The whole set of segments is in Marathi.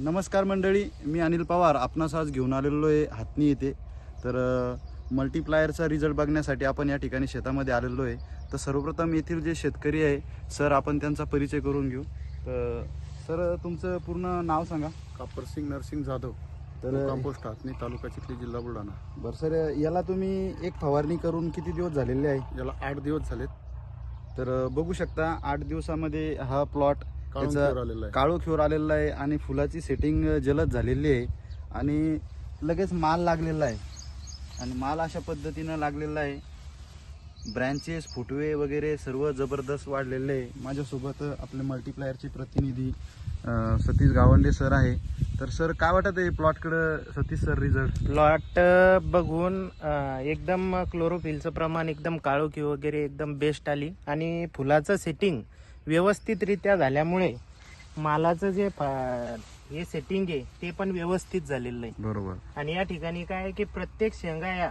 नमस्कार मंडळी, मी अनिल पवार आपणास आज घेऊन आलेलो आहे हातनी येथे. तर मल्टीप्लायरचा रिझल्ट बघण्यासाठी आपण या ठिकाणी शेतामध्ये आलेलो आहे. तर सर्वप्रथम येथील जे शेतकरी आहे सर, आपण त्यांचा परिचय करून घेऊ. तर सर, तुमचं पूर्ण नाव सांगा. कापरसिंग नरसिंग जाधव, तर कंपोस्ट हातनी, तालुका चिखली, जिल्हा बुलढाणा. बरं सर, याला तुम्ही एक फवारणी करून किती दिवस झालेले आहे? याला 8 दिवस झालेत. तर बघू शकता 8 दिवसामध्ये हा प्लॉट आलेला आहे. काळोखीवर आलेला आहे आणि फुलाची सेटिंग जलद झालेली आहे आणि लगेच माल लागलेला आहे. आणि माल अशा पद्धतीनं लागलेला आहे. ब्रँचेस, फुटवे वगैरे सर्व जबरदस्त वाढलेले आहे. माझ्यासोबत आपले मल्टीप्लायरचे प्रतिनिधी सतीश गावंडे सर आहे. तर सर, काय वाटत आहे प्लॉटकडं सतीश सर रिझल्ट? प्लॉट बघून एकदम क्लोरोफिलचं प्रमाण एकदम काळोखी वगैरे एकदम बेस्ट आली आणि फुलाचं सेटिंग व्यवस्थितरित्या झाल्यामुळे मालाचं जे हे सेटिंग आहे ते पण व्यवस्थित झालेलं आहे. बरोबर. आणि या ठिकाणी काय आहे की प्रत्येक शेंगा या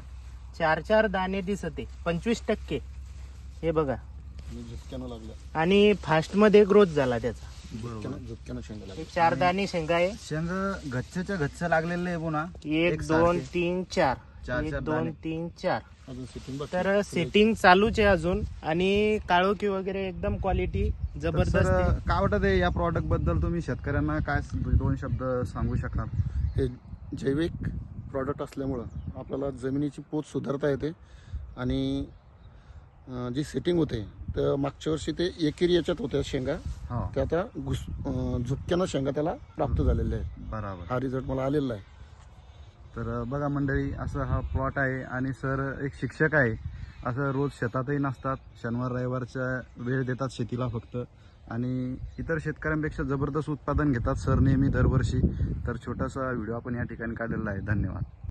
4 दाणे दिसते, 25%. हे बघा, झुपक्यानं लागल्या, आणि फास्ट मध्ये ग्रोथ झाला त्याचा. झुपक्यानं शेंगा लागल्या. 4 दाणे शेंगा आहे. शेंग गच्चच्या गच्च लागलेले आहे पुन्हा. 1 2 3 4 चार 1 दाणे. 2 3 4. अजून सिटिंग तर सेटिंग चालूच आहे अजून, आणि काळोखी वगैरे एकदम क्वालिटी जबरदस्त तर आहे. काय वाटत आहे या प्रॉडक्ट बद्दल? तुम्ही शेतकऱ्यांना काय 2 शब्द सांगू शकाल? हे जैविक प्रॉडक्ट असल्यामुळं आपल्याला जमिनीची पोत सुधारता येते आणि जी सेटिंग होते तर मागच्या वर्षी ते एकेरी याच्यात होत्या शेंगा, हो, त्या आता झुपक्यानं शेंगा त्याला प्राप्त झालेल्या आहेत. बरोबर. हा रिझल्ट मला आलेला आहे. तर बघा मंडळी, असं हा प्लॉट आहे. आणि सर एक शिक्षक आहे. असं रोज शेतातही नसतात, शनिवार रविवारच्या वेळ देतात शेतीला फक्त, आणि इतर शेतकऱ्यांपेक्षा जबरदस्त उत्पादन घेतात सर नेहमी दरवर्षी. तर छोटासा व्हिडिओ आपण या ठिकाणी काढलेला आहे. धन्यवाद.